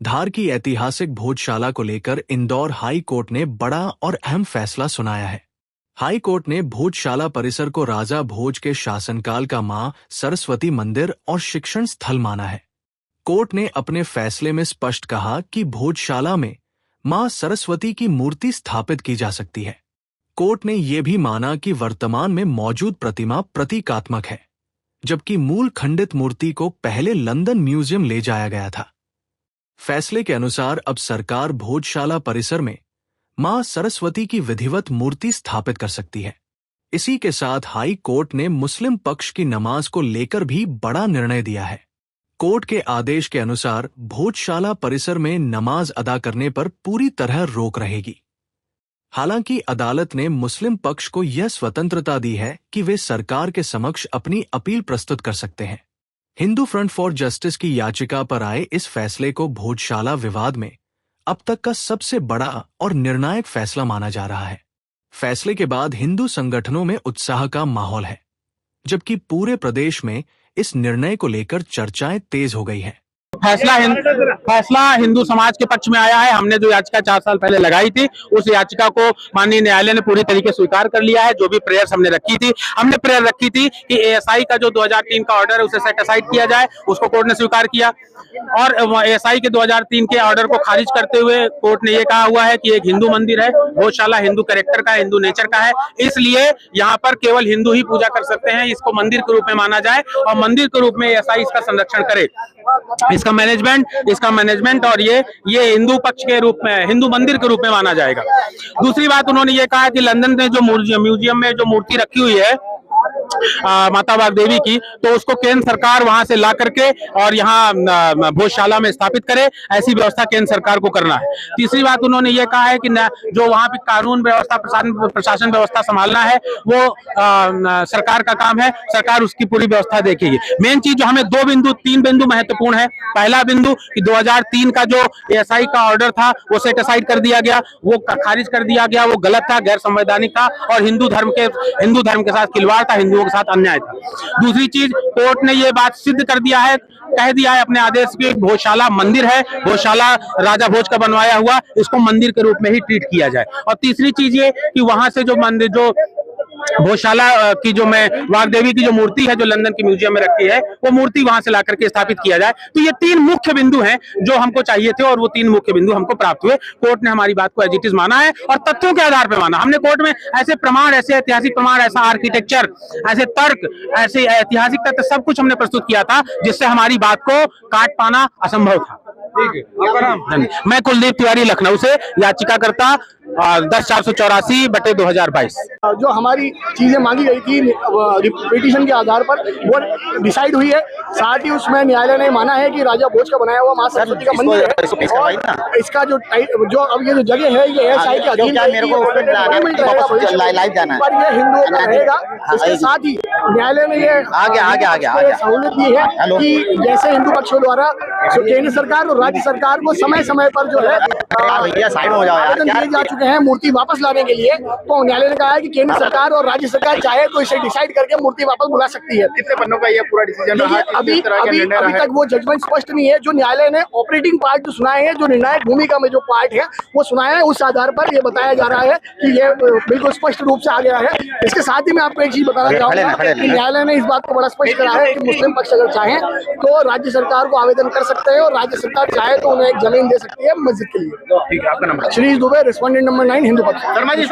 धार की ऐतिहासिक भोजशाला को लेकर इंदौर हाई कोर्ट ने बड़ा और अहम फैसला सुनाया है। हाई कोर्ट ने भोजशाला परिसर को राजा भोज के शासनकाल का मां सरस्वती मंदिर और शिक्षण स्थल माना है। कोर्ट ने अपने फैसले में स्पष्ट कहा कि भोजशाला में मां सरस्वती की मूर्ति स्थापित की जा सकती है। कोर्ट ने यह भी माना कि वर्तमान में मौजूद प्रतिमा प्रतीकात्मक है, जबकि मूल खंडित मूर्ति को पहले लंदन म्यूजियम ले जाया गया था। फैसले के अनुसार अब सरकार भोजशाला परिसर में मां सरस्वती की विधिवत मूर्ति स्थापित कर सकती है। इसी के साथ हाई कोर्ट ने मुस्लिम पक्ष की नमाज को लेकर भी बड़ा निर्णय दिया है। कोर्ट के आदेश के अनुसार भोजशाला परिसर में नमाज अदा करने पर पूरी तरह रोक रहेगी। हालांकि अदालत ने मुस्लिम पक्ष को यह स्वतंत्रता दी है कि वे सरकार के समक्ष अपनी अपील प्रस्तुत कर सकते हैं। हिंदू फ्रंट फॉर जस्टिस की याचिका पर आए इस फैसले को भोजशाला विवाद में अब तक का सबसे बड़ा और निर्णायक फैसला माना जा रहा है। फैसले के बाद हिंदू संगठनों में उत्साह का माहौल है, जबकि पूरे प्रदेश में इस निर्णय को लेकर चर्चाएं तेज हो गई हैं। फैसला हिंदू समाज के पक्ष में आया है। हमने जो याचिका 4 साल पहले लगाई थी, उस याचिका को माननीय न्यायालय ने पूरी तरीके से स्वीकार कर लिया है। जो भी प्रेयर्स हमने रखी थी कि एएसआई का जो 2003 का ऑर्डर है उसे सेट असाइड किया जाए, उसको कोर्ट ने स्वीकार किया। और एएसआई के 2003 के ऑर्डर को खारिज करते हुए कोर्ट ने ये कहा हुआ है कि एक हिंदू मंदिर है, भोजशाला हिंदू कैरेक्टर का, हिंदू नेचर का है, इसलिए यहाँ पर केवल हिंदू ही पूजा कर सकते हैं। इसको मंदिर के रूप में माना जाए और मंदिर के रूप में एएसआई इसका संरक्षण करे, इसका मैनेजमेंट और ये हिंदू पक्ष के रूप में, हिंदू मंदिर के रूप में माना जाएगा। दूसरी बात उन्होंने ये कहा कि लंदन में जो म्यूजियम में जो मूर्ति रखी हुई है माता वाग्देवी की, तो उसको केंद्र सरकार वहां से ला करके और यहाँ भोजशाला में स्थापित करे, ऐसी व्यवस्था केंद्र सरकार को करना है। तीसरी बात उन्होंने ये कहा है कि जो वहां पे कानून व्यवस्था, प्रशासन व्यवस्था संभालना है वो सरकार का काम है, सरकार उसकी पूरी व्यवस्था देखेगी। मेन चीज जो हमें 3 बिंदु महत्वपूर्ण है। पहला बिंदु कि 2003 का जो एएसआई का ऑर्डर था वो सेट असाइड कर दिया गया, वो खारिज कर दिया गया, वो गलत था, गैर संवैधानिक था और हिंदू धर्म के साथ खिलवाड़ था, हिंदुओं के साथ अन्याय था। दूसरी चीज, कोर्ट ने ये बात सिद्ध कर दिया है, कह दिया है अपने आदेश की, भोजशाला मंदिर है, भोजशाला राजा भोज का बनवाया हुआ, इसको मंदिर के रूप में ही ट्रीट किया जाए। और तीसरी चीज ये कि वहां से जो मंदिर, जो भोजशाला की जो वाग्देवी की जो मूर्ति है जो लंदन के म्यूजियम में रखी है, वो मूर्ति वहां से ला करके स्थापित किया जाए। तो ये 3 मुख्य बिंदु हैं जो हमको चाहिए थे और वो 3 मुख्य बिंदु हमको प्राप्त हुए। कोर्ट ने हमारी बात को एज इट इज माना है और तथ्यों के आधार पर माना। हमने कोर्ट में ऐसे प्रमाण, ऐसे ऐतिहासिक प्रमाण, ऐसा आर्किटेक्चर, ऐसे तर्क, ऐसे ऐतिहासिक तथ्य सब कुछ हमने प्रस्तुत किया था जिससे हमारी बात को काट पाना असंभव था। मैं कुलदीप तिवारी, लखनऊ से, याचिकाकर्ता 10/484/2022। जो हमारी चीजें मांगी गई थी पिटीशन के आधार पर वो डिसाइड हुई है। साथ ही उसमें न्यायालय ने माना है कि राजा भोज का बनाया हुआ मां सरस्वती का मंदिर है और इसका जो अब ये जो जगह है ये एएसआई के अधीन पर ये हिंदुओं का रहेगा। इसके साथ ही न्यायालय ने ये सहूलियत दी है कि जैसे हिंदू पक्षों द्वारा केंद्र सरकार और राज्य सरकार को समय समय पर जो है आवेदन दिए जा चुके हैं मूर्ति वापस लाने के लिए, तो न्यायालय ने कहा है कि केंद्र सरकार और राज्य सरकार चाहे तो इसे डिसाइड करके मूर्ति वापस बुला सकती है। कितने पन्नों का ये पूरा डिसीजन रहा? अभी तक वो जजमेंट स्पष्ट नहीं है। जो न्यायालय ने ऑपरेटिंग पार्ट जो सुनाए हैं, जो निर्णायक भूमिका में जो पार्ट है वो सुनाया है, उस आधार पर ये बताया जा रहा है कि ये बिल्कुल स्पष्ट रूप से आ गया है। इसके साथ ही मैं आपको एक चीज बताना चाहूंगा कि न्यायालय ने इस बात को बड़ा स्पष्ट करा है कि मुस्लिम पक्ष अगर चाहे तो राज्य सरकार को आवेदन कर सकते हैं और राज्य सरकार चाहे तो उन्हें एक जमीन दे सकती है मस्जिद के लिए। ठीक है, आपका number? Shri Dubey, respondent number 9, Hindu पक्ष। शर्मा जी